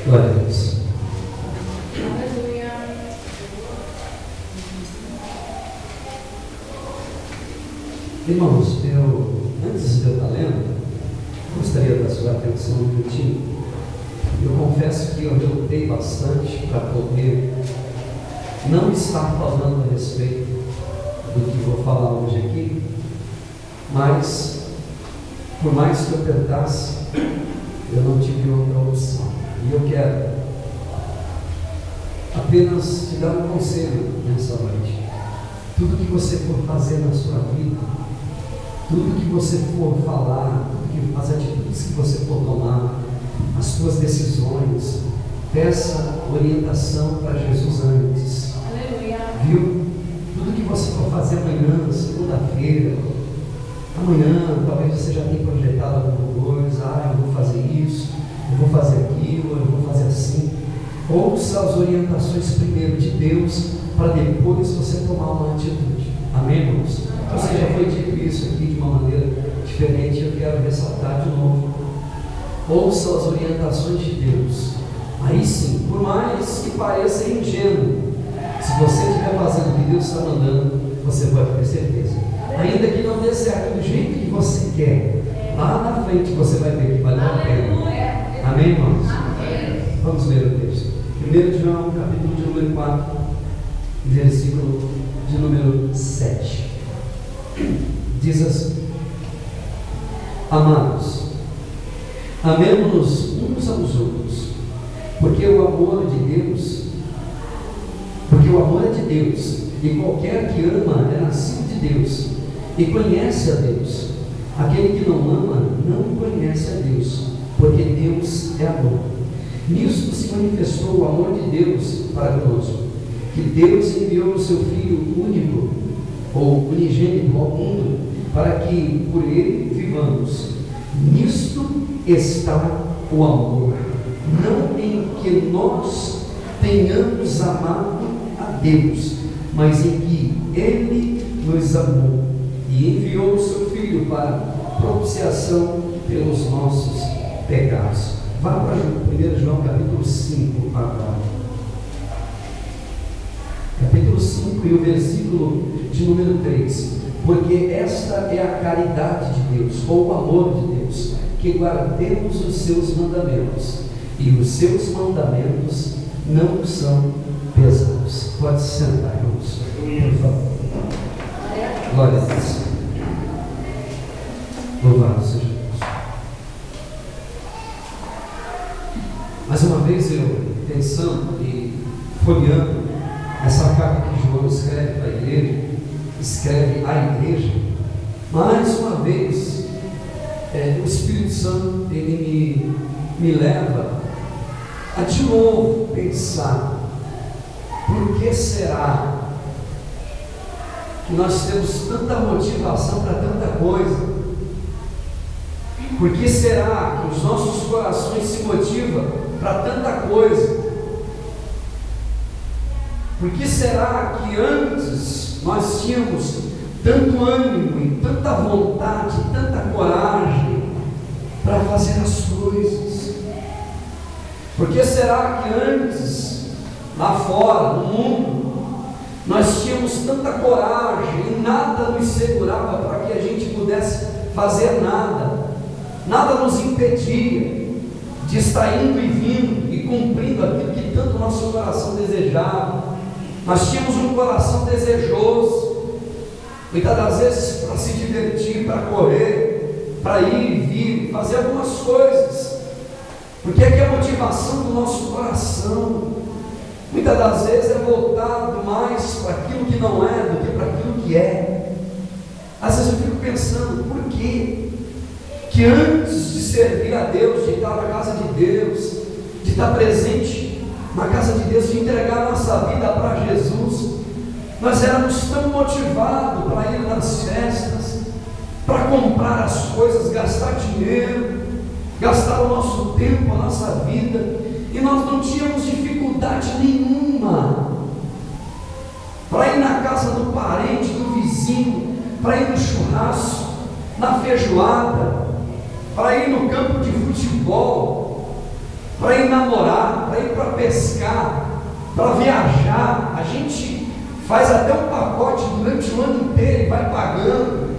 Glória a Deus. Irmãos, antes de eu estar lendo, gostaria da sua atenção um minutinho. Eu confesso que eu relutei bastante para poder não estar falando a respeito do que vou falar hoje aqui, mas por mais que eu tentasse, eu não tive outra opção. E eu quero apenas te dar um conselho nessa noite. Tudo que você for fazer na sua vida, tudo que você for falar, as atitudes que você for tomar, as suas decisões, peça orientação para Jesus antes. Aleluia. Viu? Tudo que você for fazer amanhã, segunda-feira, amanhã, talvez você já tenha projetado alguma coisa. Eu vou fazer isso, eu vou fazer aquilo, eu vou fazer assim. Ouça as orientações primeiro de Deus, para depois você tomar uma atitude. Amém, irmãos? Ou seja, foi dito isso aqui de uma maneira diferente, eu quero ressaltar de novo. Ouça as orientações de Deus. Aí sim, por mais que pareça ingênuo, se você estiver fazendo o que Deus está mandando, você pode ter certeza. Ainda que não dê certo do jeito que você quer, lá na frente você vai ver que valeu a pena. Amém, irmãos? Vamos ler o texto. 1 João, capítulo de número 4, versículo de número 7. Diz assim: Amados, amemo-nos uns aos outros, porque o amor é de Deus, e qualquer que ama é nascido de Deus, e conhece a Deus. Aquele que não ama, não conhece a Deus, porque Deus é amor. Nisto se manifestou o amor de Deus para conosco, que Deus enviou o seu Filho único, ou unigênito ao mundo, para que por ele vivamos. Nisto está o amor, não em que nós tenhamos amado a Deus, mas em que Ele nos amou e enviou o seu Filho para propiciação pelos nossos pecados. Vá para 1 João capítulo 5 agora. Capítulo 5 e o versículo de número 3. Porque esta é a caridade de Deus, ou o amor de Deus, que guardemos os seus mandamentos, e os seus mandamentos não são pesados. Pode se sentar, irmãos, por favor. Glória a Deus. Louvado seja Deus. Mais uma vez eu pensando e folheando essa carta que João escreve para a igreja, mais uma vez o Espírito Santo ele me leva a de novo pensar: por que será que nós temos tanta motivação para tanta coisa? Por que será que os nossos corações se motivam para tanta coisa? Por que será que antes nós tínhamos tanto ânimo e tanta vontade, tanta coragem para fazer as coisas? Por que será que antes, lá fora, no mundo, nós tínhamos tanta coragem e nada nos segurava para que a gente pudesse fazer nada? Nada nos impedia de estar indo e vindo e cumprindo aquilo que tanto nosso coração desejava. Nós tínhamos um coração desejoso, muitas das vezes para se divertir, para correr, para ir e vir, fazer algumas coisas, porque é que a motivação do nosso coração, muitas das vezes é voltado mais para aquilo que não é do que para aquilo que é. Às vezes eu fico pensando, por quê? Que antes de servir a Deus, de estar na casa de Deus, de estar presente na casa de Deus, de entregar nossa vida para Jesus, nós éramos tão motivados para ir nas festas, para comprar as coisas, gastar dinheiro, gastar o nosso tempo, a nossa vida, e nós não tínhamos dificuldade nenhuma para ir na casa do parente, do vizinho, para ir no churrasco, na feijoada, para ir no campo de futebol. para ir namorar, para ir para pescar, para viajar. A gente faz até um pacote durante o ano inteiro e vai pagando,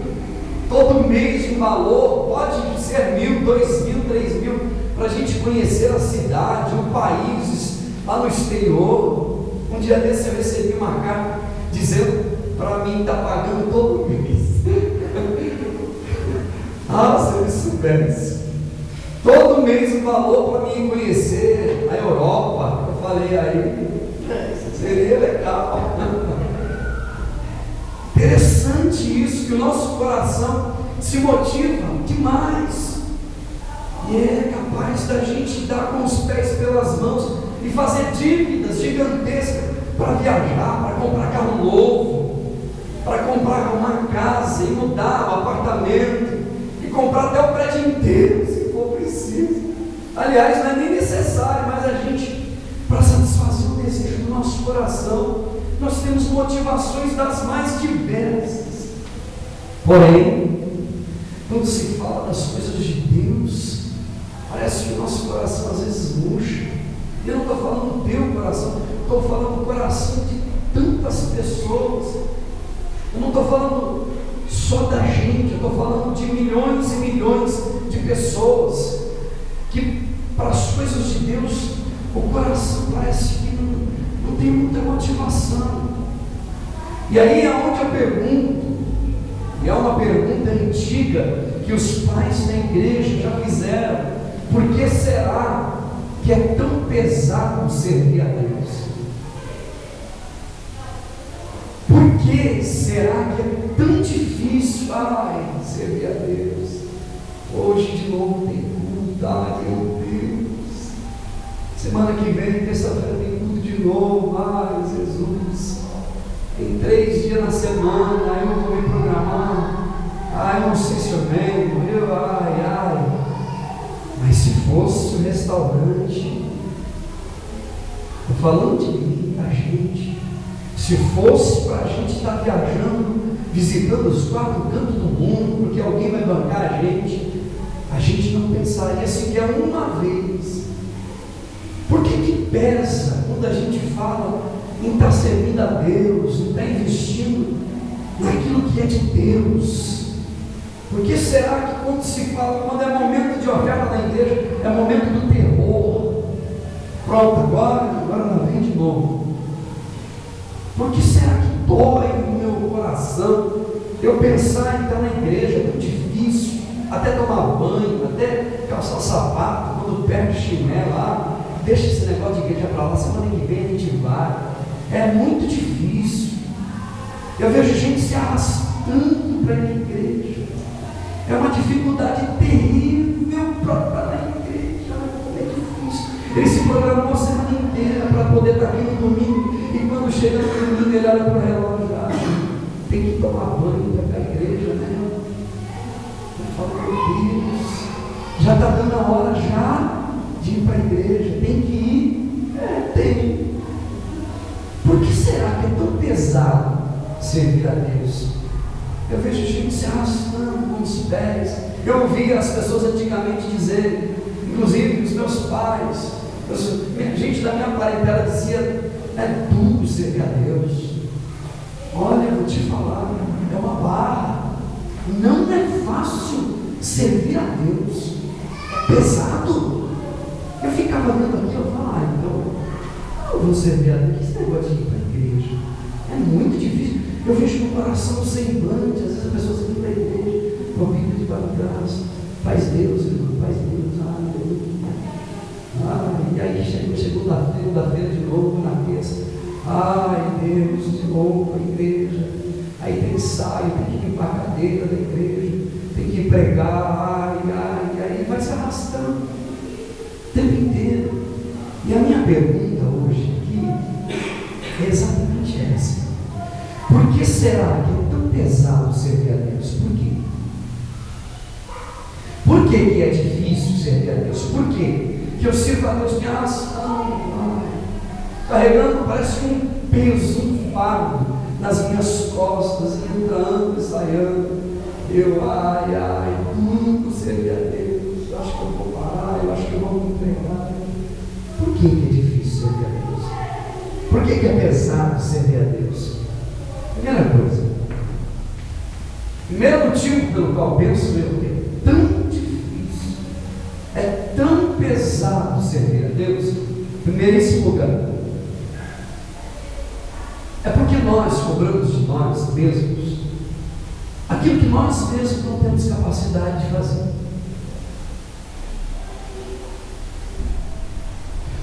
todo mês um valor, pode ser 1.000, 2.000, 3.000, para a gente conhecer a cidade, o país, lá no exterior. Um dia desse eu recebi uma carta dizendo para mim estar pagando todo mês. Se eles soubessem, todo mês um valor para mim conhecer a Europa. Eu falei, aí seria legal. Interessante isso, que o nosso coração se motiva demais, e é capaz da gente dar com os pés pelas mãos e fazer dívidas gigantescas para viajar, para comprar carro novo, para comprar uma casa e mudar o apartamento, e comprar até o prédio inteiro, se for preciso. Aliás, não é nem necessário, mas a gente, para satisfazer o desejo do nosso coração, nós temos motivações das mais diversas. Porém, quando se fala das coisas de Deus, parece que o nosso coração às vezes murcha. Eu não estou falando do teu coração, estou falando do coração de tantas pessoas. Eu não estou falando só da gente, eu estou falando de milhões e milhões de pessoas que, para as coisas de Deus, o coração parece que não tem muita motivação. E aí é onde eu pergunto, e é uma pergunta antiga que os pais da igreja já fizeram: por que será que é tão pesado servir a Deus? Por que será que é tão difícil servir a Deus? Hoje de novo tem culto, meu Deus. Semana que vem, terça-feira, tem culto de novo. Jesus, tem 3 dias na semana, aí eu vou me programar. Eu não sei se eu venho, mas se fosse o restaurante, estou falando de mim, da gente, se fosse para a gente estar viajando, visitando os 4 cantos do mundo, porque alguém vai bancar a gente não pensaria sequer uma vez. Por que pesa quando a gente fala em estar servindo a Deus, em estar investindo naquilo que é de Deus? Por que será que quando se fala, quando é momento de oferta na igreja, é momento do terror? Pronto, agora não vem de novo. Por que será que dói no meu coração eu pensar em estar na igreja? É tão difícil, até tomar banho, até calçar sapato, quando perde o chinelo, deixa esse negócio de igreja para lá, semana que vem a gente vai. É muito difícil. Eu vejo gente se arrastando para ir na igreja. É uma dificuldade terrível para estar na igreja. É difícil. Ele se programou a semana inteira para poder estar aqui no domingo, e quando chega no domingo ele olha para o relógio, tem que tomar banho para ir para a igreja, né? Eu falo, meu Deus, já está dando a hora já de ir para a igreja, tem que ir? Tem. Por que será que é tão pesado servir a Deus? Eu vejo gente se arrastando com os pés. Eu ouvi as pessoas antigamente dizerem, inclusive os meus pais, gente da minha parentela dizia: é duro servir a Deus. Olha, eu vou te falar, é uma barra. Não é fácil servir a Deus, é pesado. Eu ficava vendo aqui, eu falava, então eu vou servir a Deus. Esse negócio de ir para a igreja é muito difícil. Eu vejo no coração o semblante, às vezes as pessoas vêm para a igreja, com a Bíblia de graça, faz Deus, irmão, faz Deus, e aí chega segunda-feira de novo, na terça, Deus, de novo para a igreja, aí tem ensaio, tem que limpar a cadeira da igreja, tem que pregar, e aí vai se arrastando o tempo inteiro. E a minha pergunta hoje aqui é exatamente essa: por que será que é tão pesado servir a Deus? Por quê? Por que é difícil servir a Deus? Por quê que eu sirvo a Deus me arrastando, carregando, parece um peso, um fardo nas minhas costas, entrando e saindo? Eu, muito servir a Deus. Eu acho que eu vou parar, eu acho que eu vou me entregar. Por que é difícil servir a Deus? Por que é pesado servir a Deus? Primeira coisa, primeiro motivo pelo qual penso eu que é tão difícil, é tão pesado servir a Deus, primeiríssimo lugar, é porque nós cobramos de nós mesmos aquilo que nós mesmos não temos capacidade de fazer.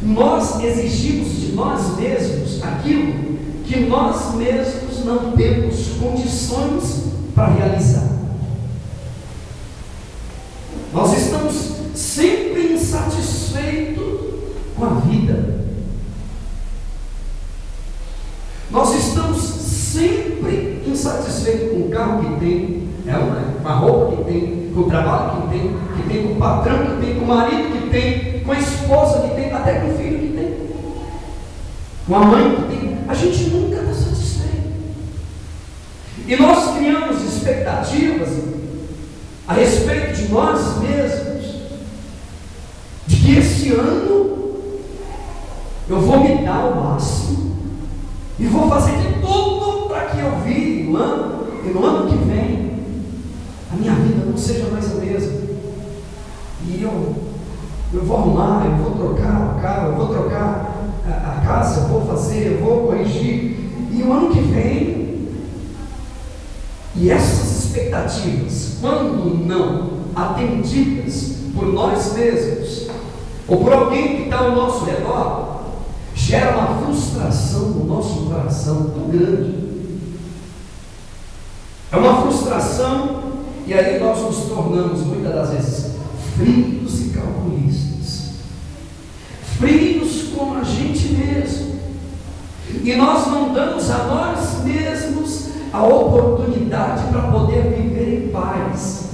Nós exigimos de nós mesmos aquilo que nós mesmos não temos condições para realizar. Nós estamos sempre insatisfeitos com a vida. Nós estamos sempre insatisfeitos com o carro que tem, com a roupa que tem, com o trabalho que tem com o patrão que tem, com o marido que tem, com a esposa que tem, até com o filho que tem, com a mãe que tem. A gente nunca está satisfeito. E nós criamos expectativas a respeito de nós mesmos, de que esse ano eu vou me dar o máximo e vou fazer de tudo para que eu vire no ano, e no ano que vem a minha vida não seja mais a mesma. E eu vou arrumar, eu vou trocar o carro, eu vou trocar a casa, eu vou fazer, eu vou corrigir. E o ano que vem, e essas expectativas, quando não atendidas por nós mesmos, ou por alguém que está ao nosso redor, gera uma frustração no nosso coração tão grande. É uma frustração, e aí nós nos tornamos muitas das vezes frios e calculistas, frios com a gente mesmo, e nós não damos a nós mesmos a oportunidade para poder viver em paz.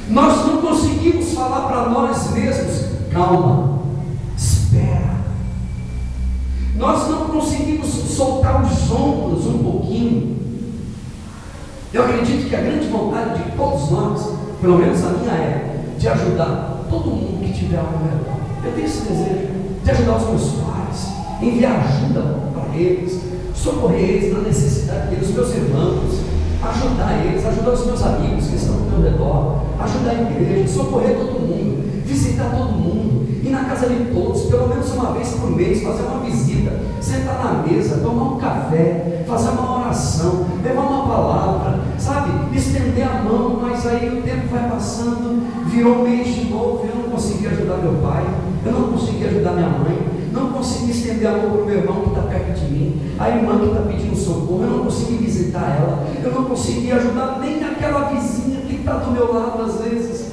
Nós não conseguimos falar para nós mesmos: calma, espera. Nós não conseguimos soltar os ombros um pouquinho. Eu acredito que a grande vontade de todos nós, pelo menos a minha, é de ajudar todo mundo que tiver ao meu redor. Eu tenho esse desejo de ajudar os meus pais, enviar ajuda para eles, socorrer eles na necessidade deles, os meus irmãos, ajudar eles, ajudar os meus amigos que estão ao meu redor, ajudar a igreja, socorrer todo mundo, visitar todo mundo, ir na casa de todos, pelo menos uma vez por mês, fazer uma visita, sentar na mesa, tomar um café, fazer uma oração, levar uma palavra, sabe, estender a mão. Mas aí o tempo vai passando, virou mês de novo, eu não consegui ajudar meu pai, eu não consegui ajudar minha mãe, não consegui estender a mão para o meu irmão que está perto de mim, a irmã que está pedindo socorro, eu não consegui visitar ela, eu não consegui ajudar nem aquela vizinha que está do meu lado às vezes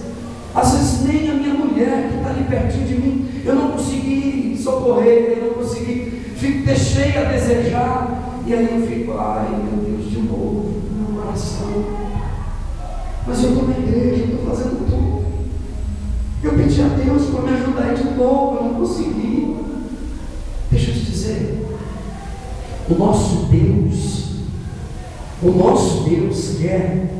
nem a minha mulher que está ali pertinho de mim, eu não consegui socorrer, eu não consegui, deixei a desejar, e aí eu fico: ai meu Deus, de novo, minha oração, mas eu estou na igreja, eu estou fazendo tudo, eu pedi a Deus para me ajudar de novo, eu não consegui. Deixa eu te dizer, o nosso Deus quer,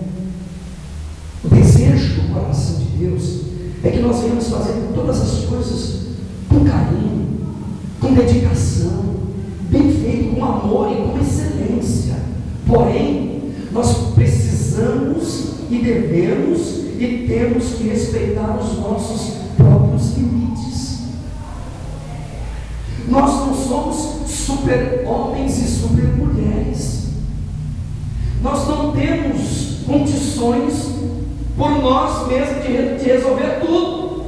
o desejo do coração de Deus é que nós venhamos fazer todas as coisas com carinho, com dedicação, bem feito, com amor e com excelência. Porém, nós precisamos e devemos e temos que respeitar os nossos próprios limites. Nós não somos super homens e super mulheres. Nós não temos condições por nós mesmos de resolver tudo.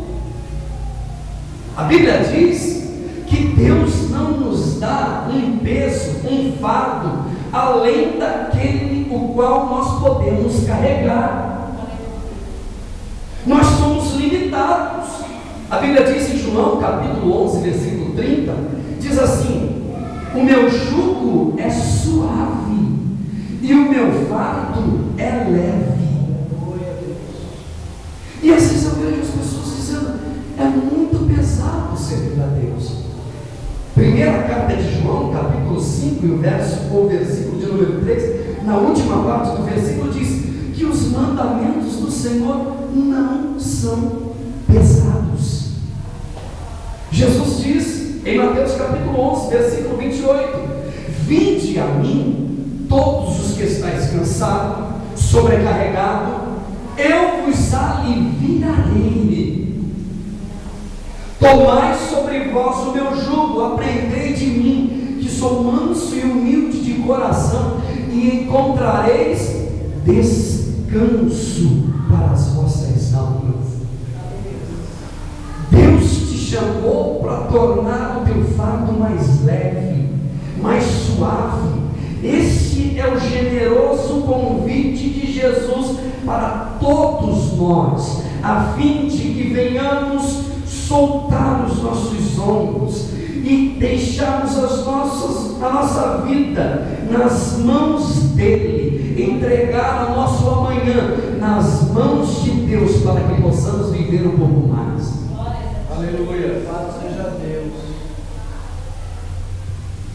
A Bíblia diz que Deus não nos dá um peso, um fardo, além daquele o qual nós podemos carregar. Nós somos limitados. A Bíblia diz em João capítulo 11, versículo 30, diz assim: o meu jugo é suave e o meu fardo é leve. E às vezes eu vejo as pessoas dizendo: é muito pesado servir a Deus. Primeira carta de João, capítulo 5, e o versículo de número 3, na última parte do versículo, diz que os mandamentos do Senhor não são pesados. Jesus diz em Mateus capítulo 11, versículo 28: vinde a mim, todos os que estáis cansados, sobrecarregados, eu vos aliviarei. Tomai sobre vós o meu jugo, aprendei de mim, que sou manso e humilde de coração, e encontrareis descanso para as vossas almas. Deus te chamou para tornar o teu fardo mais leve, mais suave. Este é o generoso convite de Jesus para todos nós, a fim de que venhamos soltar os nossos ombros e deixarmos a nossa vida nas mãos dele, entregar o nosso amanhã nas mãos de Deus, para que possamos viver um pouco mais. Aleluia, louvado seja Deus.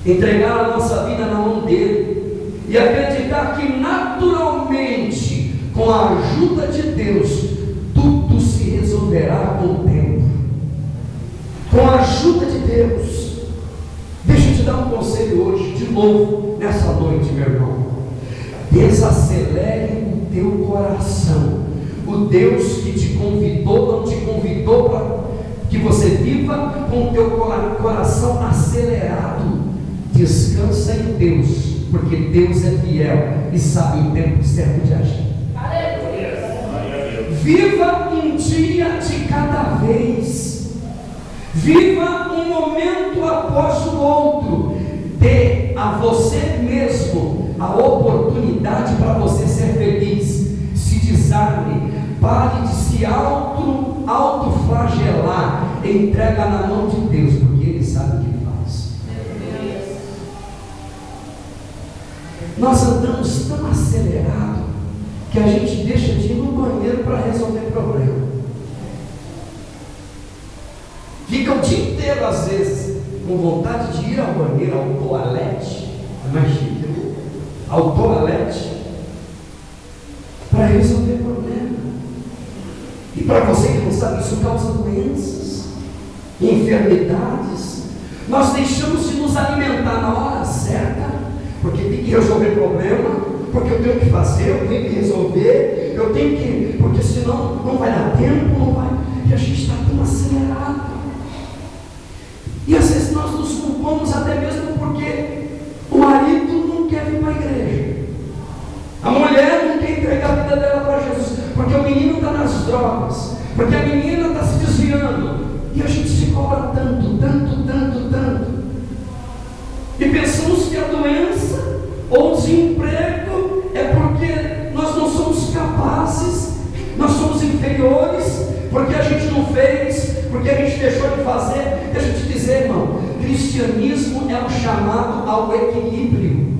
Entregar a nossa vida na mão dele e acreditar que naturalmente, com a ajuda de Deus, tudo se resolverá com o tempo. Com a ajuda de Deus. Deixa eu te dar um conselho hoje, de novo, nessa noite, meu irmão. Desacelere o teu coração. O Deus que te convidou, não te convidou para que você viva com o teu coração acelerado. Descansa em Deus, porque Deus é fiel e sabe o tempo certo de agir. Viva um dia de cada vez. Viva um momento após o outro. Dê a você mesmo a oportunidade para você ser feliz. Se desarme, pare de se autoflagelar. Entrega na mão de Deus, porque Ele sabe o que faz. Nós andamos tão acelerado que a gente deixa de ir no banheiro para resolver problema. Fica o dia inteiro, às vezes, com vontade de ir ao banheiro, ao toalete, mais chique, né? Ao toalete, para resolver problema. E para você que não sabe, isso causa doenças, enfermidades. Nós deixamos de nos alimentar na hora certa, porque tem que resolver problema, porque eu tenho que fazer, eu tenho que resolver, eu tenho que, porque senão não vai dar tempo, não vai. E a gente está tão acelerado. E às vezes nós nos culpamos até mesmo porque o marido não quer vir para a igreja, a mulher não quer entregar a vida dela para Jesus, porque o menino está nas drogas, porque a menina está se desviando, e a gente se cobra tanto. E pensamos que a doença ou o desemprego é porque nós não somos capazes, nós somos inferiores, porque a gente não fez, porque a gente deixou de fazer. Deixa eu te dizer, irmão, cristianismo é um chamado ao equilíbrio.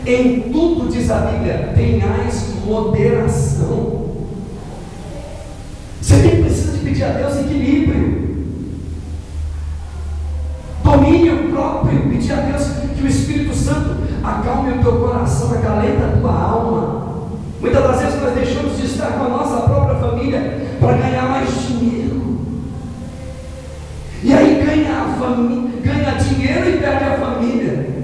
Em tudo, diz a Bíblia, tenhais moderação. Você precisa de pedir a Deus equilíbrio, domínio próprio, pedir a Deus que o Espírito Santo acalme o teu coração, acalenta a tua alma. Muitas das vezes nós deixamos de estar com a nossa própria família para ganhar mais dinheiro. E aí ganha dinheiro e perde a família.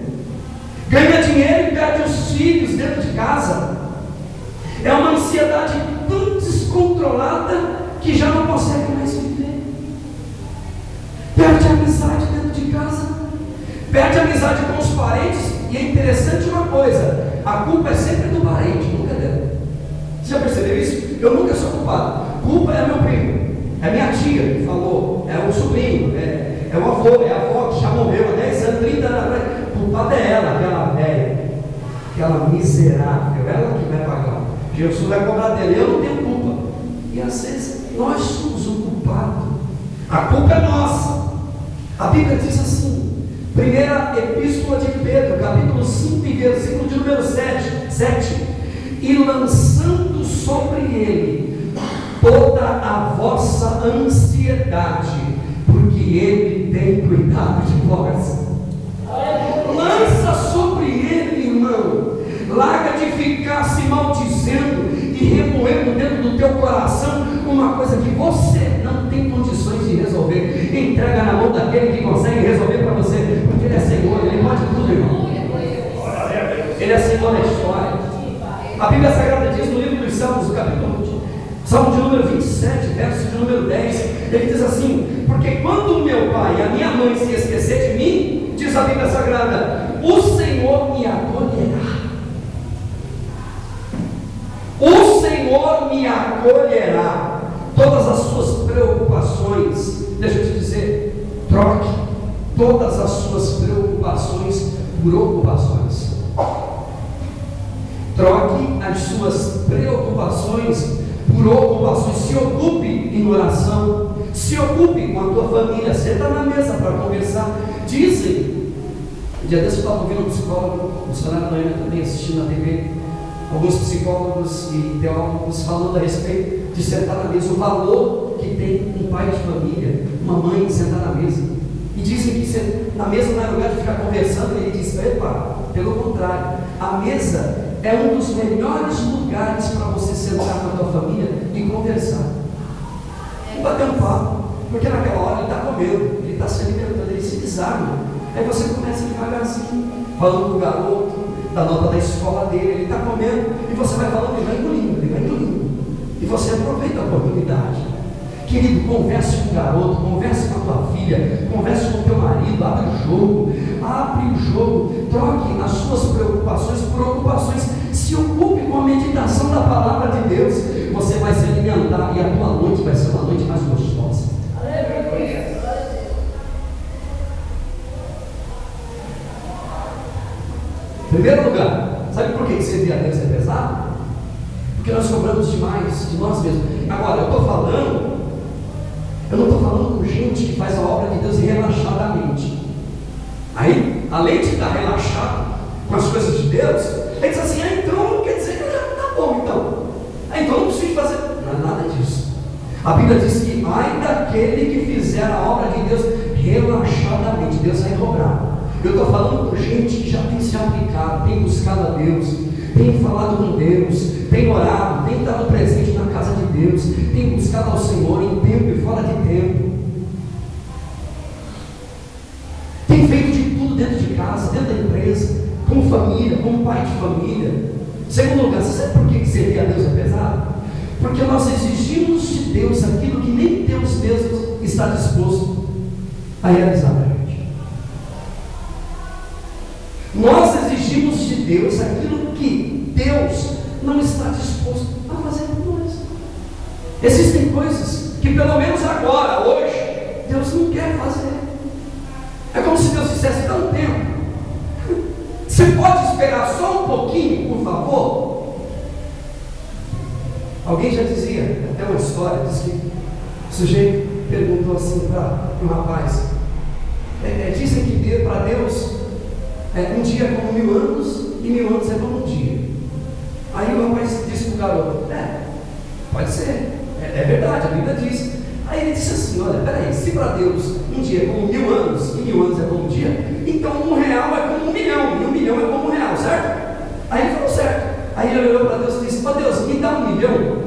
Ganha dinheiro e perde os filhos dentro de casa. É uma ansiedade tão descontrolada que já não consegue mais viver. Perde a amizade dentro de casa. Perde a amizade com os parentes. E é interessante uma coisa: a culpa é sempre do parente, nunca é dela. Você já percebeu isso? Eu nunca sou culpado. Culpa é meu primo, é minha tia que falou, é o sobrinho, é o avô, é a avó que já morreu há 10 anos, 30 anos atrás. Culpada é ela, aquela velha, aquela miserável, ela que vai pagar. Jesus vai cobrar dele, eu não tenho culpa. E às vezes nós somos o culpado. A culpa é nossa. A Bíblia diz assim, primeira epístola de Pedro, capítulo 5, versículo de número 7: e lançando sobre ele toda a vossa ansiedade, porque ele tem cuidado de vós. Lança sobre ele, irmão. Larga de ficar se maldizendo e remoendo dentro do teu coração uma coisa que você não A Bíblia Sagrada diz no livro dos Salmos, no capítulo Salmo de número 27, verso de número 10, ele diz assim: porque quando o meu pai e a minha mãe se esquecer de mim, diz a Bíblia Sagrada, o Senhor me acolherá. O Senhor me acolherá. Todas as suas preocupações, deixa eu te dizer, troque todas as suas preocupações por ocupações. Troque as suas preocupações por ocupações. Se ocupe em oração, se ocupe com a tua família, senta na mesa para conversar. Dizem, um dia desse eu estava ouvindo um psicólogo, o missionário Noêmia também assistindo na TV, alguns psicólogos e teólogos falando a respeito de sentar na mesa, o valor que tem um pai de família, uma mãe sentar na mesa. E dizem que na mesa não é lugar de ficar conversando. Ele diz: epa, pelo contrário, a mesa é um dos melhores lugares para você sentar com a tua família e conversar e bater um papo, porque naquela hora ele está comendo, ele está se alimentando, ele se desarma. Aí você começa devagarzinho, falando do garoto, da nota da escola dele, ele está comendo, e você vai falando, ele vai engolindo, e você aproveita a oportunidade. Querido, converse com o garoto, converse com a tua filha, converse com o teu marido, abre o jogo, troque as suas preocupações por ocupações, se ocupe com a meditação da palavra de Deus, você vai se alimentar e a tua noite vai ser uma noite mais gostosa. Aleluia. Em primeiro lugar, sabe por que servir a Deus é pesado? Porque nós cobramos demais de nós mesmos. Agora, eu não estou falando com gente que faz a obra de Deus relaxadamente. Aí, além de estar relaxado com as coisas de Deus, ele diz assim: então quer dizer que já está bom, então não preciso fazer. Não é nada disso. A Bíblia diz que ai daquele que fizer a obra de Deus relaxadamente, Deus vai cobrar. Eu estou falando com gente que já tem se aplicado, tem buscado a Deus, tem falado com Deus, tem orado, tem estado presente na casa de Deus, tem buscado ao Senhor em tempo e fora de tempo, tem feito de tudo dentro de casa, dentro da empresa, como família, como pai de família. Segundo lugar, você sabe por que servir a Deus é pesado? Porque nós exigimos de Deus aquilo que nem Deus mesmo está disposto a realizar para a gente. Nós exigimos de Deus aquilo que Deus não está disposto a fazer por nós. Existem coisas que pelo menos agora, hoje, Deus não quer fazer. É como se Deus dissesse: dá um tempo, você pode esperar só um pouquinho, por favor? Alguém já dizia, até uma história, diz que o sujeito perguntou assim para um rapaz, dizem que para Deus um dia é como 1000 anos e 1000 anos é como um dia. Aí o rapaz disse para o garoto: pode ser, é verdade, a Bíblia diz. Aí ele disse assim: olha, peraí, se para Deus um dia é como 1000 anos e 1000 anos é como um dia, então R$1 é como 1 milhão e 1 milhão é como R$1, certo? Aí ele falou: certo. Aí ele olhou para Deus e disse: Deus, me dá 1 milhão.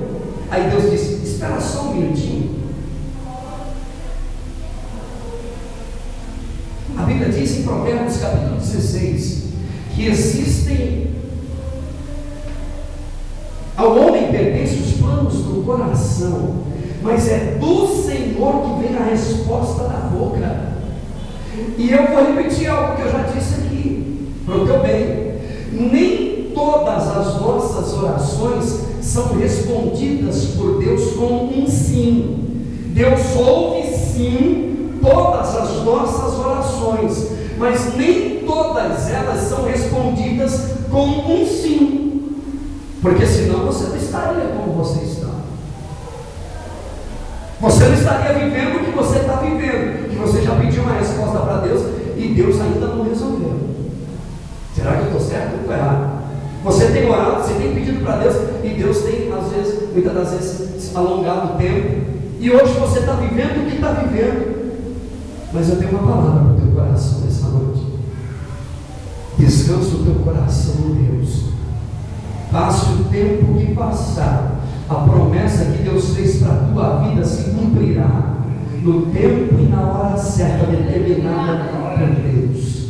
Aí Deus disse: espera só um minutinho. A Bíblia diz em Provérbios capítulo 16 que existem, ao homem pertencem os planos do coração, mas é do Senhor que vem a resposta da boca. E eu vou repetir algo que eu já disse aqui, para o teu bem: nem todas as nossas orações são respondidas por Deus com um sim. Deus ouve sim todas as nossas orações, mas nem todas elas são respondidas com um sim, porque senão você não estaria como você está. Você não estaria vivendo o que você está vivendo, que você já pediu uma resposta para Deus e Deus ainda não resolveu. Será que eu estou certo ou estou errado? Você tem orado, você tem pedido para Deus e Deus tem, às vezes, muitas das vezes, alongado o tempo, e hoje você está vivendo o que está vivendo. Mas eu tenho uma palavra para o teu coração nessa noite: descansa o teu coração em Deus. Passe o tempo que passar, a promessa que Deus fez para a tua vida se cumprirá no tempo e na hora certa determinada por Deus.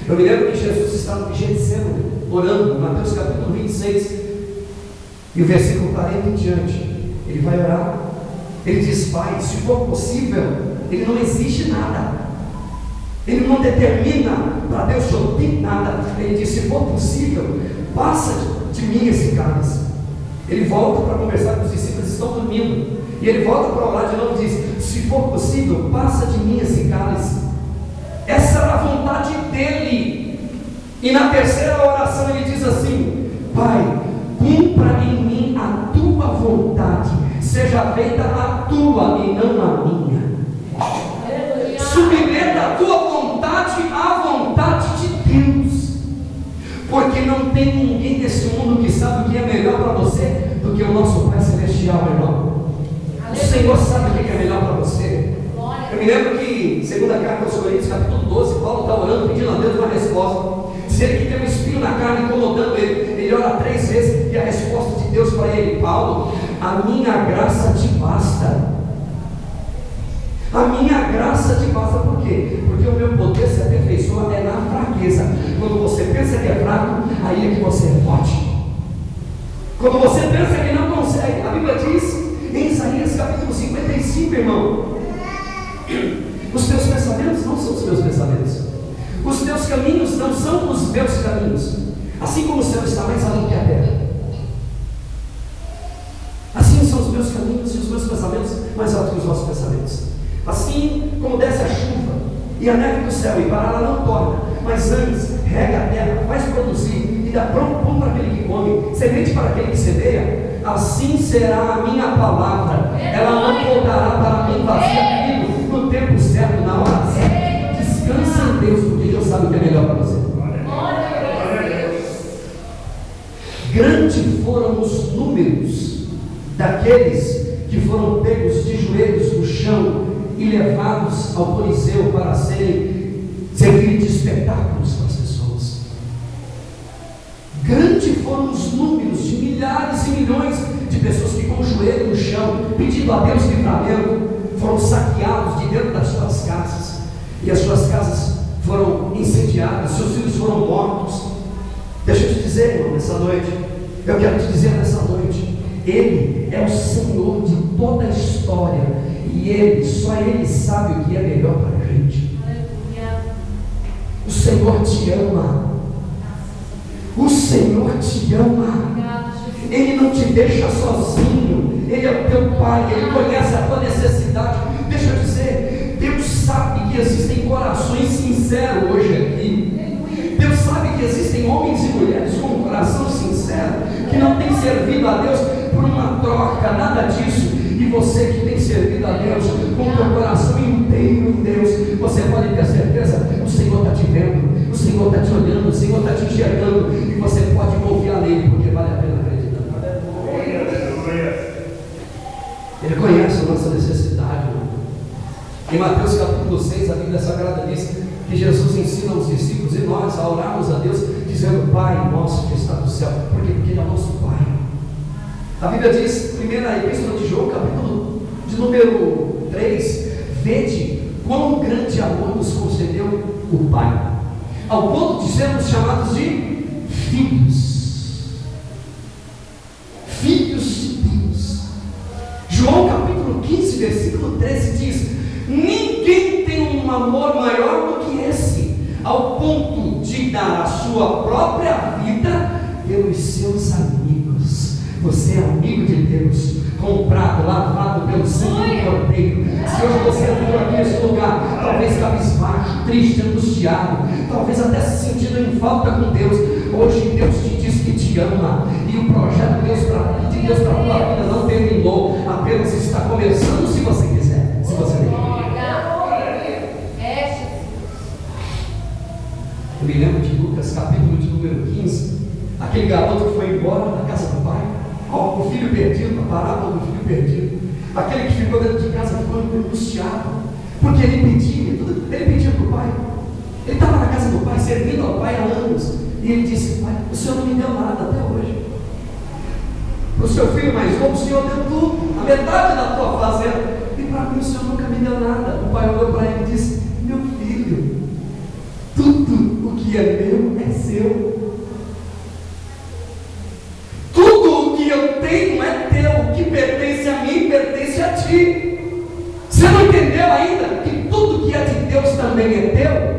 Eu me lembro que Jesus estava no Getsemane orando, Mateus capítulo 26, E o versículo 40 em diante, ele vai orar. Ele diz: Pai, se for possível, ele não exige nada, ele não determina para Deus que eu tenho nada. Ele diz: se for possível, passa de mim esse cálice. Ele volta para conversar com os discípulos, estão dormindo, e ele volta para orar de novo e diz: se for possível, passa de mim esse cálice. Essa era a vontade dele. E na terceira oração ele diz assim: Pai, cumpra em mim a tua vontade, seja feita a tua e não a minha. Submeta a tua vontade à vontade de Deus, porque não tem ninguém nesse mundo que sabe o que é melhor para você do que o nosso Pai Celestial, irmão. O Senhor sabe o que é melhor para você. Eu me lembro que, segunda carta aos Coríntios, capítulo 12, Paulo está orando, pedindo a Deus uma resposta. Diz ele que tem um espinho na carne incomodando ele. Ele ora 3 vezes e a resposta de Deus para ele: Paulo, a minha graça te basta. A minha graça te basta. Por quê? Porque o meu poder se aperfeiçoa é na fraqueza. Quando você pensa que é fraco, aí é que você é forte. Quando você pensa que não consegue, a Bíblia diz em Isaías capítulo 55, irmão: os teus pensamentos não são os meus pensamentos, os teus caminhos não são os meus caminhos. Assim como o céu está mais alto que a terra, assim são os meus caminhos e os meus pensamentos mais altos que os vossos pensamentos. Assim como desce a chuva e a neve do céu, e para ela não torna, mas antes rega a terra, faz produzir e dá pão para aquele que come, semente para aquele que semeia, assim será a minha palavra, ela não voltará para mim vazia, no tempo certo, na hora certa. Descansa em Deus, porque Deus sabe o que é melhor para você. Grandes foram os números daqueles que foram pegos de joelhos no chão e levados ao Coliseu para servir de espetáculos para as pessoas. Grandes foram os números de milhares e milhões de pessoas que com o joelho no chão, pedindo a Deus livramento, foram saqueados de dentro das suas casas, e as suas casas foram incendiadas, seus filhos foram mortos. Deixa eu te dizer, irmão, nessa noite, eu quero te dizer nessa noite, Ele é o Senhor de toda a história, e só Ele sabe o que é melhor para a gente. O Senhor te ama, o Senhor te ama, Ele não te deixa sozinho, Ele é o teu Pai, Ele conhece a tua necessidade. Deixa eu dizer, Deus sabe que existem corações sinceros hoje aqui. Deus sabe que existem homens e mulheres com um coração sincero, que não tem servido a Deus por uma troca, nada disso. E você que tem servido a Deus com o teu coração inteiro em Deus, você pode ter certeza, o Senhor está te vendo, o Senhor está te olhando, o Senhor está te enxergando, e você pode confiar nele, porque vale a pena acreditar. Ele conhece a nossa necessidade. Em Mateus capítulo 6, a Bíblia Sagrada diz que Jesus ensina aos discípulos e nós a orarmos a Deus, dizendo: Pai nosso que está no céu. Por quê? Porque Ele é o nosso Pai. A Bíblia diz, primeira epístola de João, capítulo de número 3: vede quão grande amor nos concedeu o Pai, ao ponto de sermos chamados de filhos. Filhos de Deus. João capítulo 15, versículo 13 diz: ninguém tem um amor maior do que esse, ao ponto de dar a sua própria vida pelos seus amigos. Você é amigo de Deus, comprado, lavado pelo sangue do Cordeiro. Se hoje você entrou aqui nesse lugar, talvez cabisbaixo, triste, angustiado, talvez até se sentindo em falta com Deus, hoje Deus te diz que te ama, e o projeto de Deus para a tua vida não terminou, apenas está começando, se você quiser, se você deixar. Eu me lembro de Lucas capítulo de número 15, aquele garoto que foi embora da casa do pai, o filho perdido, a parábola do filho perdido, aquele que ficou dentro de casa ficou angustiado, porque ele pedia para o pai, ele estava na casa do pai, servindo ao pai há anos, e ele disse: Pai, o Senhor não me deu nada até hoje. Para o seu filho mais novo, o Senhor deu tudo, a metade da tua fazenda, e para mim o Senhor nunca me deu nada. O pai olhou para ele e disse: meu filho, tudo o que é meu é seu. Tudo o que eu tenho também é teu.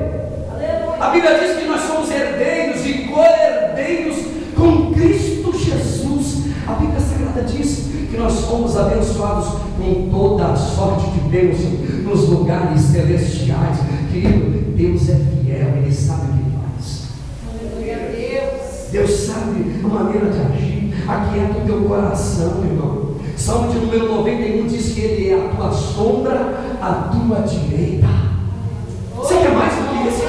A Bíblia diz que nós somos herdeiros e co-herdeiros com Cristo Jesus. A Bíblia Sagrada diz que nós somos abençoados com toda a sorte de bênção nos lugares celestiais. Querido, Deus é fiel, Ele sabe o que faz. Deus sabe a maneira de agir. Aquieta o teu coração, irmão. Salmo de número 91 diz que Ele é a tua sombra, a tua direita. Você quer mais do que isso?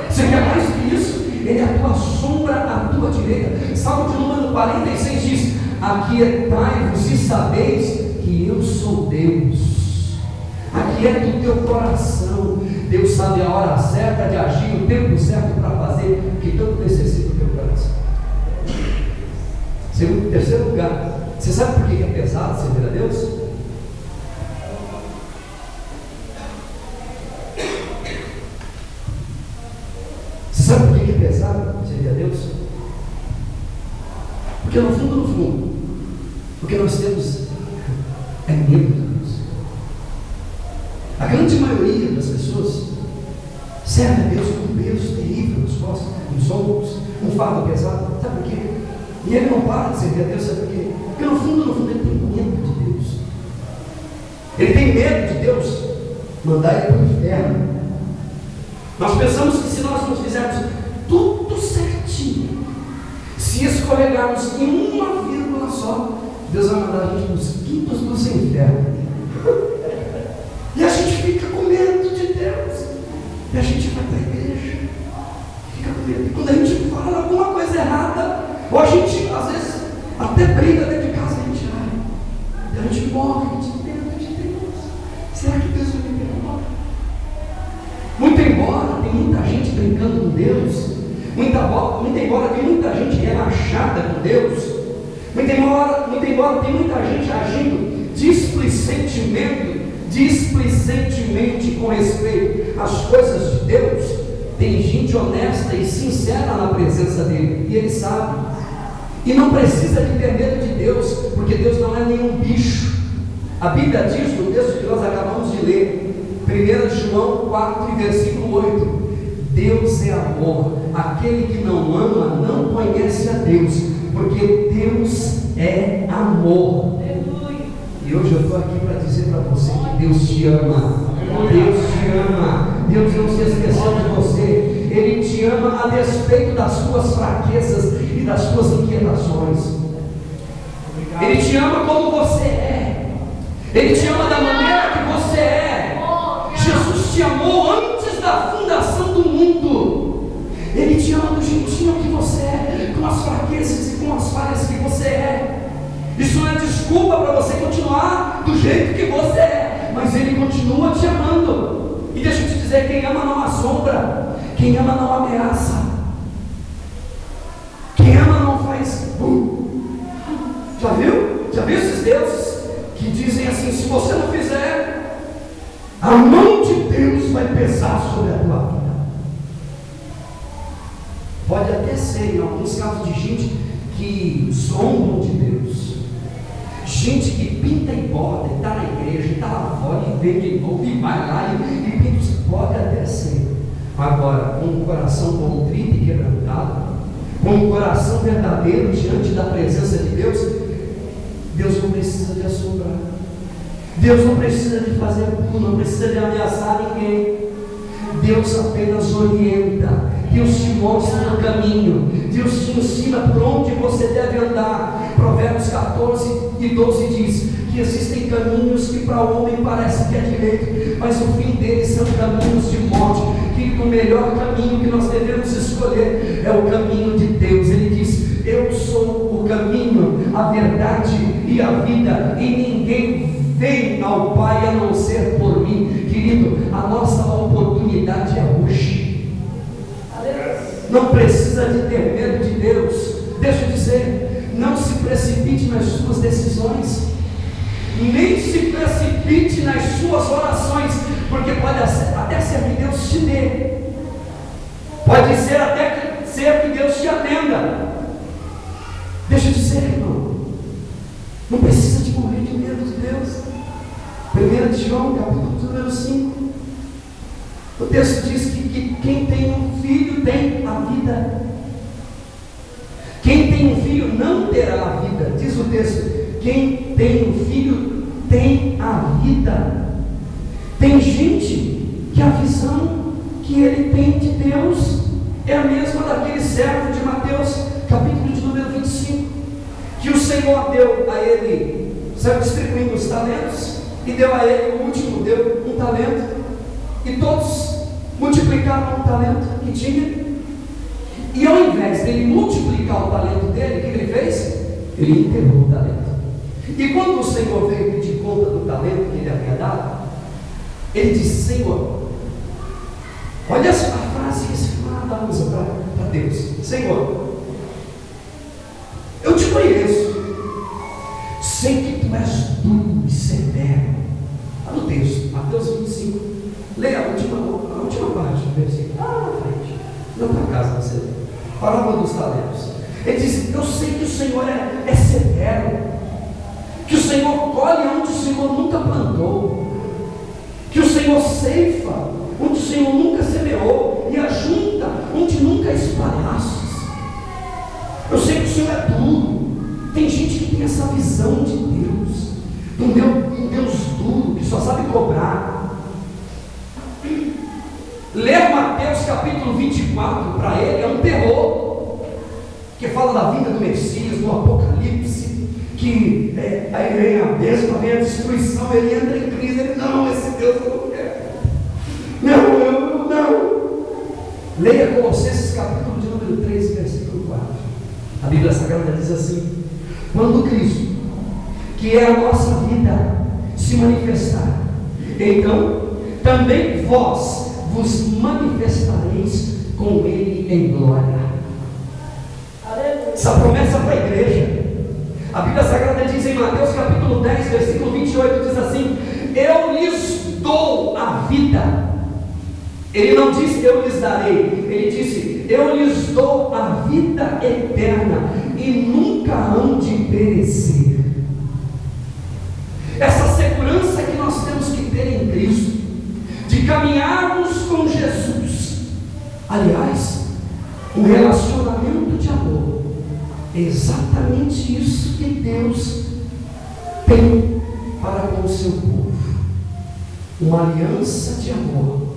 Você quer mais do que isso? Ele é a tua sombra, a tua direita. Salmo de número 46 diz: aquietai-vos e sabeis que eu sou Deus. Aquieta o teu coração. Deus sabe a hora certa de agir, o tempo certo para fazer o que tanto necessita o teu coração. Segundo, terceiro lugar, você sabe por que é pesado servir a Deus? Você sabe por que é pesado servir a Deus? Porque no fundo, o que nós temos é medo de Deus. A grande maioria das pessoas serve a Deus com um peso terrível nos costas, nos ombros, um fardo pesado. Sabe por quê? E ele não para de servir a Deus, sabe por quê? Porque no fundo ele tem medo de Deus. Ele tem medo de Deus mandar ele para o inferno. Nós pensamos que se nós não fizermos tudo certinho, se escorregarmos em uma vírgula só, Deus vai mandar a gente nos quintos dos infernos. E a gente fica com medo de Deus. E a gente vai para a igreja, fica com medo. E quando a gente fala alguma coisa errada, ou a gente às vezes até briga dentro de casa, a gente ai, e a gente morre de medo de Deus. Será que Deus vai me perdoar? Muito embora tem muita gente brincando com Deus, muito embora tem muita gente relaxada com Deus, muito embora tem muita gente agindo displicentemente com respeito às coisas de Deus, tem gente honesta e sincera na presença dele, e ele sabe. E não precisa de ter medo de Deus, porque Deus não é nenhum bicho. A Bíblia diz no texto que nós acabamos de ler, 1 João 4, versículo 8: Deus é amor, aquele que não ama não conhece a Deus, porque Deus é amor. E hoje eu estou aqui para dizer para você que Deus te ama. Deus te ama. Deus não se esqueceu de você. Ele te ama a despeito das suas fraquezas e das suas inquietações. Ele te ama como você é. Ele te ama da maneira que você é. Jesus te amou antes da fundação do mundo. Ele te ama do jeitinho que você é, com as fraquezas e com as falhas que você é. Isso não é desculpa para você continuar do jeito que você é, mas Ele continua te amando. E deixa eu te dizer, quem ama não assombra, quem ama não ameaça, quem ama não faz Já viu? Já viu esses deuses que dizem assim: se você não fizer, a mão de Deus vai pesar sobre a tua vida. Pode até ser, em alguns casos, de gente que zombam de Deus, gente que pinta e borda, e está na igreja, e está lá fora, e vem de novo, e vai lá, e pinta. Pode até ser. Agora, com um coração contrito e quebrantado, com um coração verdadeiro diante da presença de Deus, Deus não precisa de assombrar, Deus não precisa de fazer tudo, não precisa de ameaçar ninguém. Deus apenas orienta, Deus te mostra o caminho, Deus te ensina por onde você deve andar. Provérbios 14 e 12 diz que existem caminhos que para o homem parece que é direito, mas o fim deles são caminhos de morte. Que o melhor caminho que nós devemos escolher é o caminho de Deus. Ele diz: eu sou o caminho, a verdade e a vida, e ninguém vem ao Pai a não ser por mim. Querido, a nossa oportunidade é hoje. Não precisa de ter medo de Deus. Deixa eu dizer, não se precipite nas suas decisões, nem se precipite nas suas orações, porque pode até ser que Deus te dê, pode ser até que Deus te atenda. Deixa eu dizer, irmão, não precisa de morrer de medo de Deus. 1 João, capítulo número 5, O texto diz que quem tem um filho tem a vida. Quem tem um filho não terá a vida. Diz o texto: quem tem um filho tem a vida. Tem gente que a visão que ele tem de Deus é a mesma daquele servo de Mateus, capítulo de número 25, que o Senhor deu a ele, saiu distribuindo os talentos, e deu a ele, o último deu um talento, e todos multiplicaram o talento que tinha, e ao invés dele multiplicar o talento dele, o que ele fez? Ele enterrou o talento. E quando o Senhor veio pedir conta do talento que ele havia dado, ele disse: Senhor, olha a frase que esse camarada usa para Deus: Senhor, eu te conheço, sei que tu és duro e severo. Está no texto, Mateus 25. Leia a última parte do versículo, lá na frente, não para casa você lê. Parábola dos talentos. Ele diz: eu sei que o Senhor é severo, que o Senhor colhe onde o Senhor nunca plantou, que o Senhor ceifa onde o Senhor nunca semeou, e ajunta onde nunca espalhastes. Eu sei que o Senhor é duro. Tem gente que tem essa visão de Deus, um Deus duro, que só sabe cobrar. Ler Mateus capítulo 24 para ele é um terror, que fala da vinda do Messias, do Apocalipse, que aí vem a bênção, vem a destruição, ele entra em crise, ele: não, esse Deus eu não quero, não. Leia Colossenses capítulo de número 3, versículo 4. A Bíblia Sagrada diz assim: quando Cristo, que é a nossa vida, se manifestar, então também vós vos manifestareis com Ele em glória. Essa promessa para a igreja. A Bíblia Sagrada diz em Mateus capítulo 10, versículo 28, diz assim: eu lhes dou a vida. Ele não disse eu lhes darei, ele disse eu lhes dou a vida eterna, e nunca hão de perecer. Essa segurança que nós temos que ter em Cristo, de caminharmos com Jesus. Aliás, um relacionamento de amor é exatamente isso que Deus tem para com o seu povo. Uma aliança de amor,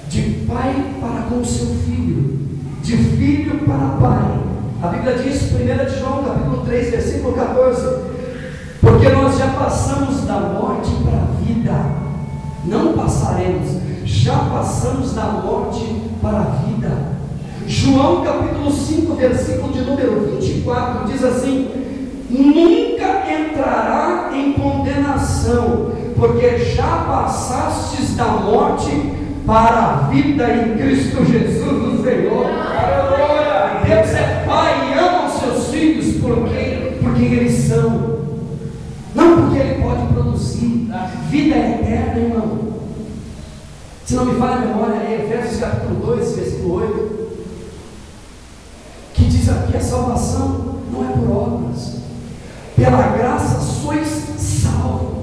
de pai para com o seu filho, de filho para pai. A Bíblia diz, 1 João capítulo 3, versículo 14: porque nós já passamos da morte para a vida. Não passaremos, já passamos da morte para a vida. João capítulo 5, versículo de número 24 diz assim: nunca entrará em condenação, porque já passastes da morte para a vida em Cristo Jesus o Senhor. Aleluia! Deus é Pai e ama os seus filhos por quem eles são, não porque Ele pode produzir. Vida eterna, irmão. Se não me falha a memória, é Efésios capítulo 2, versículo 8, que diz aqui: a salvação não é por obras, pela graça sois salvos.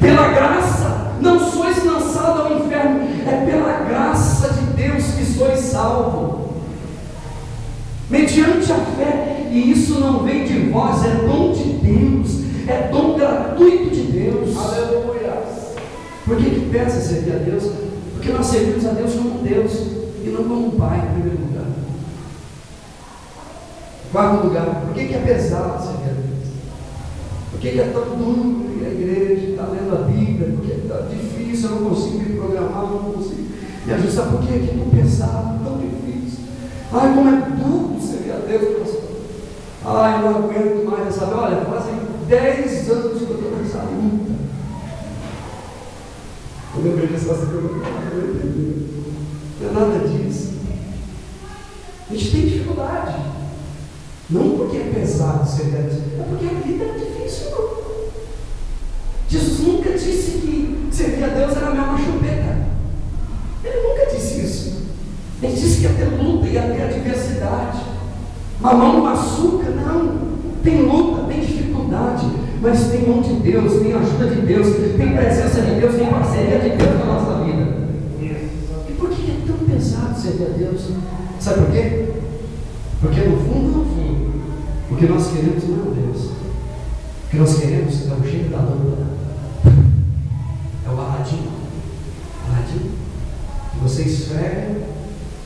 Pela graça não sois lançados ao inferno, é pela graça de Deus que sois salvos, mediante a fé, e isso não vem de vós, é dom de Deus, é dom gratuito de Deus. Aleluia! Por que pesa servir a Deus? Porque nós servimos a Deus como um Deus e não como um Pai, em primeiro lugar. Quarto lugar, por que é pesado servir a Deus? Por que é tão duro ir à igreja, estar lendo a Bíblia? Porque está difícil, eu não consigo me programar, eu não consigo me ajustar. Por que é tão pesado, tão difícil? Ai, como é duro servir a Deus, pastor. Ai, eu não aguento mais essa. Olha, fazem 10 anos que eu estou nessa luta. Quando eu vejo essa pergunta, não é nada disso. A gente tem dificuldade. Não porque é pesado servir a Deus, é porque a vida é difícil, não. Jesus nunca disse que servir a Deus era a mesma chupeta. Ele nunca disse isso. Ele disse que ia ter luta, ia ter adversidade. Mamão no açúcar, não. Tem luta, tem dificuldade, mas tem mão de Deus, tem ajuda de Deus, tem presença de Deus, tem parceria de Deus na nossa vida. servir a Deus. Sabe por quê? Porque no fundo, o que nós queremos não é Deus. O que nós queremos é o jeito da lâmpada. É o Aladim. Aladim. Que você esfrega.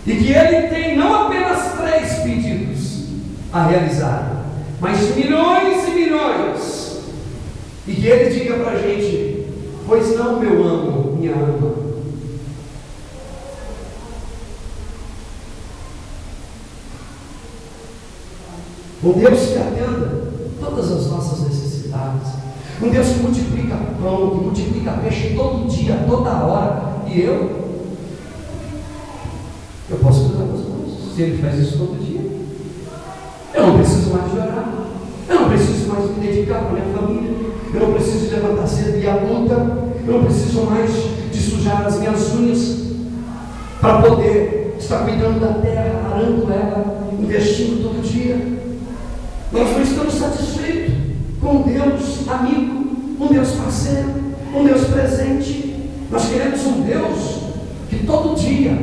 E que ele tem não apenas 3 pedidos a realizar, mas milhões e milhões. E que ele diga para a gente: pois não, meu amo, minha ama. Um Deus que atenda todas as nossas necessidades. Um Deus que multiplica pão, que multiplica peixe todo dia, toda hora. E eu posso cuidar das coisas. Se Ele faz isso todo dia, eu não preciso mais de orar. Eu não preciso mais me dedicar para a minha família. Eu não preciso de levantar cedo e ir à luta. Eu não preciso mais de sujar as minhas unhas para poder estar cuidando da terra, arando ela, investindo todo dia. Nós não estamos satisfeitos com Deus amigo, um Deus parceiro, um Deus presente. Nós queremos um Deus que todo dia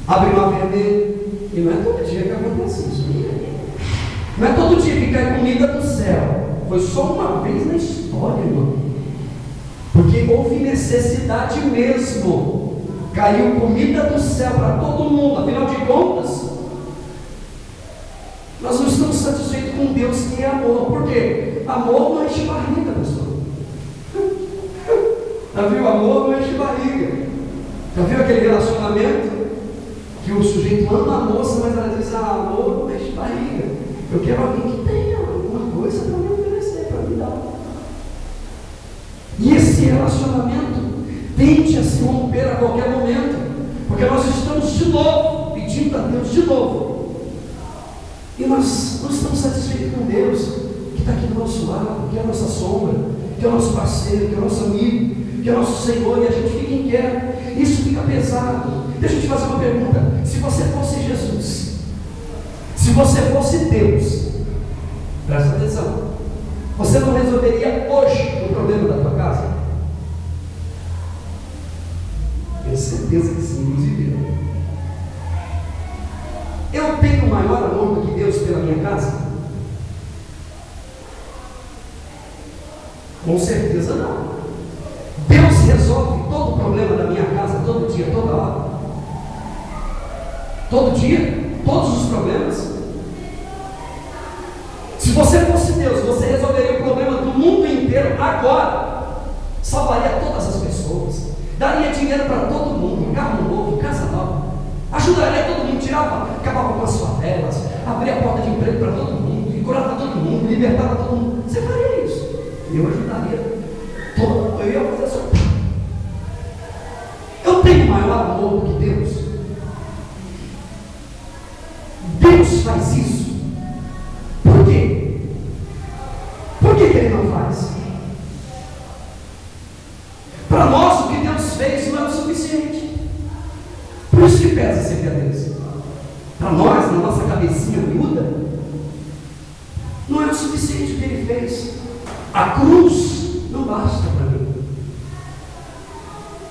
abre mar vermelho. E não é todo dia que acontece isso. Não é todo dia que cai comida do céu. Foi só uma vez na história, irmão. Porque houve necessidade mesmo. Caiu comida do céu para todo mundo. Afinal de contas, nós não estamos satisfeitos com Deus que é amor. Por quê? Amor não enche barriga, pessoal. Já viu? Amor não enche barriga. Já viu aquele relacionamento que o sujeito ama a moça, mas ela diz: amor não enche barriga. Eu quero alguém que tenha alguma coisa para me oferecer, para me dar. E esse relacionamento tende a se romper a qualquer momento, porque nós estamos de novo pedindo a Deus de novo. E nós não estamos satisfeitos com Deus, que está aqui do nosso lado, que é a nossa sombra, que é o nosso parceiro, que é o nosso amigo, que é o nosso Senhor, e a gente fica inquieto. Isso fica pesado. Deixa eu te fazer uma pergunta: se você fosse Jesus, se você fosse Deus, presta atenção, você não resolveria hoje o problema da tua casa? Tenho certeza que sim, inclusive eu tenho maior amor do que Deus pela minha casa? Com certeza não. Deus resolve todo o problema da minha casa, todo dia, toda hora. Todo dia, todos os problemas. Se você fosse Deus, você resolveria o problema do mundo inteiro agora. Salvaria todas as pessoas. Daria dinheiro para todo mundo, carro novo, casa nova. Ajudaria todo mundo, acabava com as favelas, abria a porta de emprego para todo mundo, e curava todo mundo, libertava todo mundo. Você faria isso? Eu ajudaria. Eu ia fazer isso. Eu tenho maior amor do que Deus. Deus faz isso. Por quê? Por que Ele não faz? Para nós, o que Deus fez não é o suficiente. Por isso que pesa servir a Deus. Para nós, na nossa cabecinha miúda, não é o suficiente o que Ele fez. A cruz não basta para mim.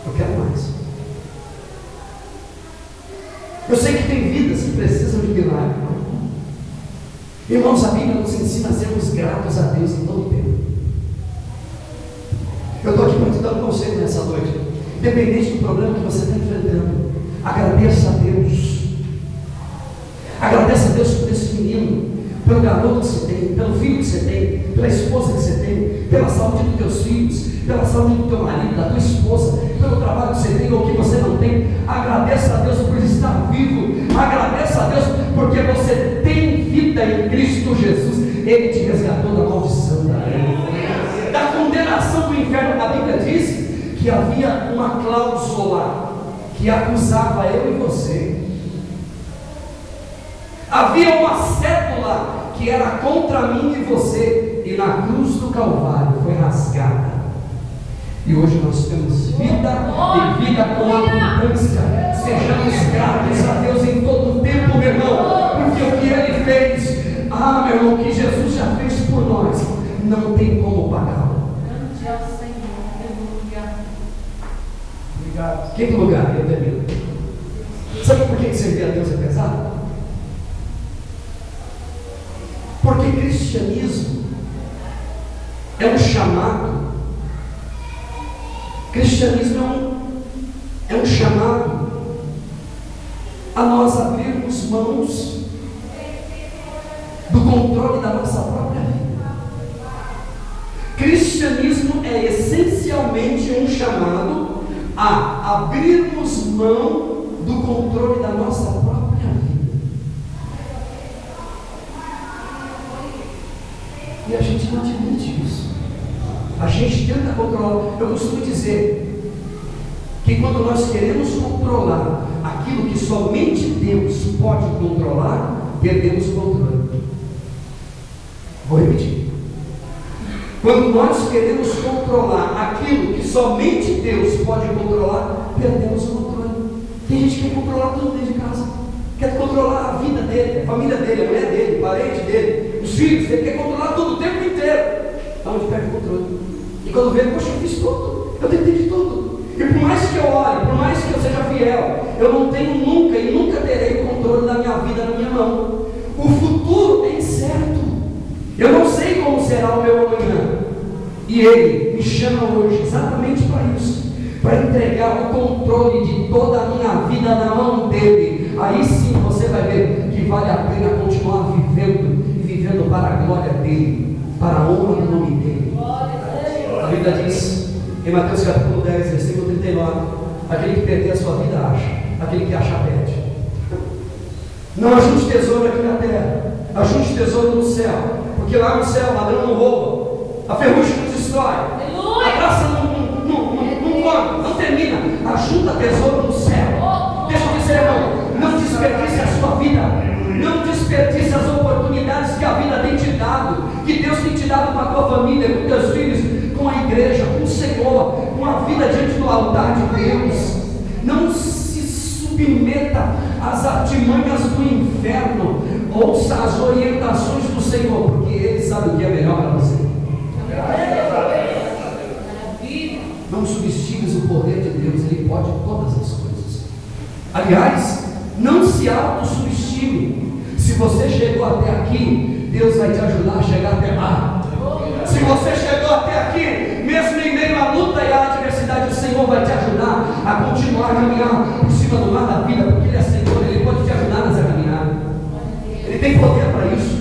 Eu quero mais. Eu sei que tem vidas que precisam de milagre. Irmãos, a Bíblia nos ensina a sermos gratos a Deus em todo o tempo. Eu estou aqui para te dar um conselho nessa noite. Independente do problema que você está enfrentando, agradeça a Deus. Agradeça a Deus por esse menino, pelo garoto que você tem, pelo filho que você tem, pela esposa que você tem, pela saúde dos teus filhos, pela saúde do teu marido, da tua esposa, pelo trabalho que você tem ou que você não tem. Agradeça a Deus por estar vivo. Agradeça a Deus porque você tem vida em Cristo Jesus. Ele te resgatou da maldição da lei, da condenação do inferno. A Bíblia diz que havia uma cláusula que acusava eu e você. Havia uma cédula que era contra mim e você, e na cruz do Calvário foi rasgada. E hoje nós temos vida e vida com abundância. Sejamos gratos a Deus em todo o tempo, meu irmão, porque o que Ele fez, meu irmão, o que Jesus já fez por nós, não tem como pagá-lo. Grande é o Senhor, aleluia. Obrigado. Quinto lugar, eu termino. Sabe por que obedecer a Deus é pesado? Porque cristianismo é um chamado. Cristianismo é um chamado a nós abrirmos mãos do controle da nossa própria vida. Cristianismo é essencialmente um chamado a abrirmos mão do controle da nossa própria vida. E a gente não admite isso. A gente tenta controlar. Eu costumo dizer que quando nós queremos controlar aquilo que somente Deus pode controlar, perdemos o controle. Vou repetir. Quando nós queremos controlar aquilo que somente Deus pode controlar, perdemos o controle. Tem gente que quer controlar tudo dentro de casa. Quer controlar a vida dele, a família dele, a mulher dele, o parente dele, os filhos. Ele quer controlar tudo o tempo inteiro. Então a gente perde o controle. E quando vê, poxa, eu fiz tudo, eu tentei de tudo. E por mais que eu ore, por mais que eu seja fiel, eu não tenho nunca e nunca terei o controle da minha vida na minha mão. O futuro é incerto. Eu não sei como será o meu amanhã. E Ele me chama hoje exatamente para isso, para entregar o controle de toda a minha vida na mão dEle. Aí sim você vai ver que vale a pena continuar vivendo e vivendo para a glória dEle, para a honra do nome dEle. A Bíblia diz em Mateus capítulo 10, versículo 39: aquele que perder a sua vida acha, aquele que acha perde. Não ajunte tesouro aqui na terra, ajunte tesouro no céu, porque lá no céu o ladrão não rouba, a ferrugem não destrói, a traça não come, não termina. Ajunta tesouro no céu. Deixa eu dizer, irmão, não desperdice a sua vida, não desperdice as oportunidades que a vida tem te dado, que Deus tem te dado com a tua família, com teus filhos, com a igreja, com o Senhor, com a vida diante do altar de Deus. Não se submeta às artimanhas do inferno. Ouça as orientações do Senhor, porque Ele sabe o que é melhor para você. Não subestimes o poder de Deus, Ele pode todas as coisas. Aliás, não se autossubestime. Se você chegou até aqui, Deus vai te ajudar a chegar até lá. Se você chegou até aqui, mesmo em meio à luta e à adversidade, o Senhor vai te ajudar a continuar a caminhar por cima do mar da vida, porque Ele é Senhor, Ele pode te ajudar nessa caminhada. Ele tem poder para isso.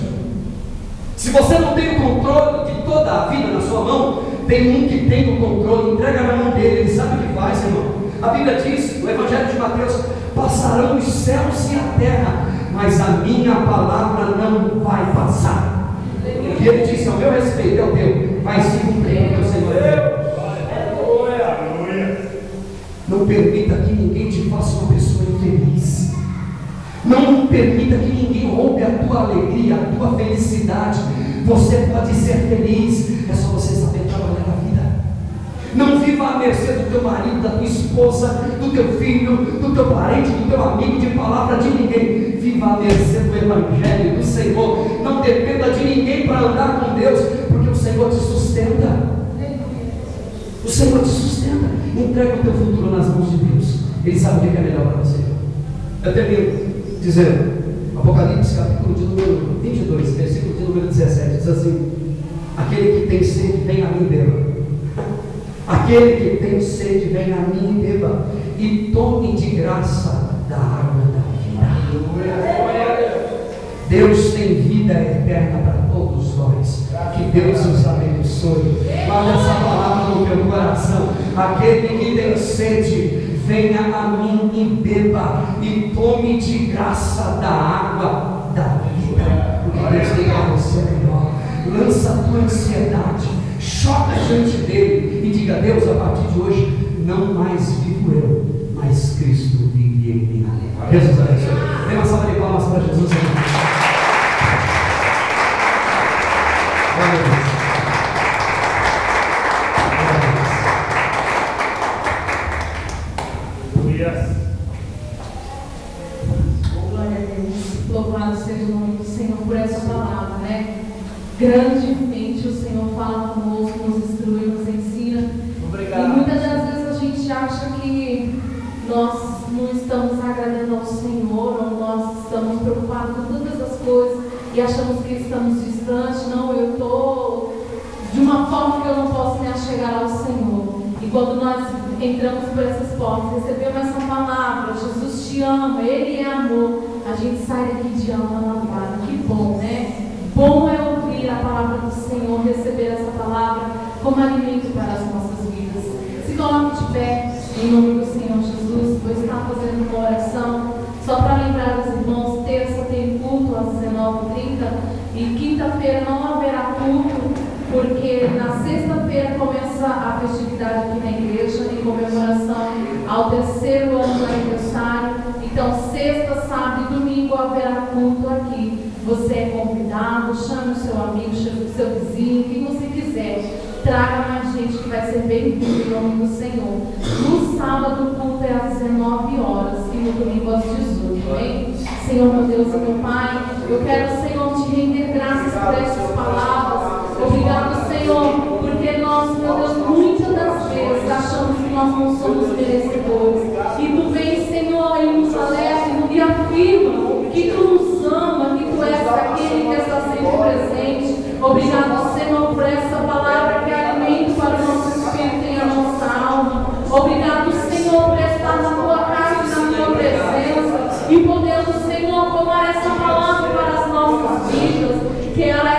Se você não tem o controle de toda a vida na sua mão, tem um que tem o controle. Entrega na mão dele, ele sabe o que faz, irmão. A Bíblia diz, no Evangelho de Mateus: passarão os céus e a terra, mas a minha palavra não vai passar. E ele disse ao meu respeito, é o teu, vai se cumprir, porque o Senhor é Deus. Não permita que ninguém te faça uma pessoa infeliz. Não permita que ninguém roube a tua alegria, a tua felicidade. Você pode ser feliz, é só você saber trabalhar a vida. Não viva à mercê do teu marido, da tua esposa, do teu filho, do teu parente, do teu amigo, de palavra de ninguém. Viva à mercê do Evangelho, do Senhor. Não dependa de ninguém para andar com Deus, porque o Senhor te sustenta. O Senhor te sustenta. Entrega o teu futuro nas mãos de Deus. Ele sabe o que é melhor para você. Eu termino dizendo, Apocalipse capítulo de número 22, versículo de número 17, diz assim: aquele que tem sede, vem a mim e beba. Aquele que tem sede, vem a mim e beba, e tome de graça da água da vida. Deus tem vida eterna para todos nós. Que Deus nos abençoe. Guarda essa palavra no teu coração. Aquele que tem sede, venha a mim e beba, e tome de graça da água da vida. O que Deus tem para você é melhor. Lança a tua ansiedade, choca diante dele e diga: Deus, a partir de hoje, não mais vivo eu, mas Cristo vive em mim. Jesus abençoe. Dê uma salva de palmas para Jesus. Glória a Deus. Louvado seja o nome do Senhor por essa palavra, né? Grandemente o Senhor fala conosco, nos instrui, nos ensina. Obrigado. E muitas das vezes a gente acha que nós não estamos agradando ao Senhor, ou e achamos que estamos distantes. Não, eu estou de uma forma que eu não posso me achegar ao Senhor. E quando nós entramos por essas portas, recebemos essa palavra, Jesus te ama, Ele é amor, a gente sai daqui de alma lavada. Que bom, né? Bom é ouvir a palavra do Senhor, receber essa palavra como alimento para as nossas vidas. Se coloque de pé, em nome do Senhor Jesus. Vou estar fazendo uma oração, só para lembrar os irmãos, terça tem culto às 19h30 e quinta-feira não haverá culto, porque na sexta-feira começa a festividade aqui na igreja, em comemoração ao 3º ano do aniversário. Então, sexta, sábado e domingo haverá culto aqui. Você é convidado, chame o seu amigo, chame o seu vizinho, quem você quiser. Traga mais gente que vai ser bem-vindo em nome do Senhor. No sábado o culto é às 19h e no domingo às 18h. Amém? Senhor, meu Deus e meu Pai, eu quero, Senhor, te render graças por essas palavras. Obrigado, Senhor, porque nós, meu Deus, muitas das vezes achamos que nós não somos merecedores. E tu vem, Senhor, e nos alerta e afirma que tu nos ama, que tu és aquele que está sempre presente. Obrigado, Senhor, por essa palavra que é alimento para o nosso espírito e a nossa alma. Obrigado, Senhor, por estar na tua casa e na tua presença e podemos, Senhor, tomar essa palavra para as nossas vidas, que ela é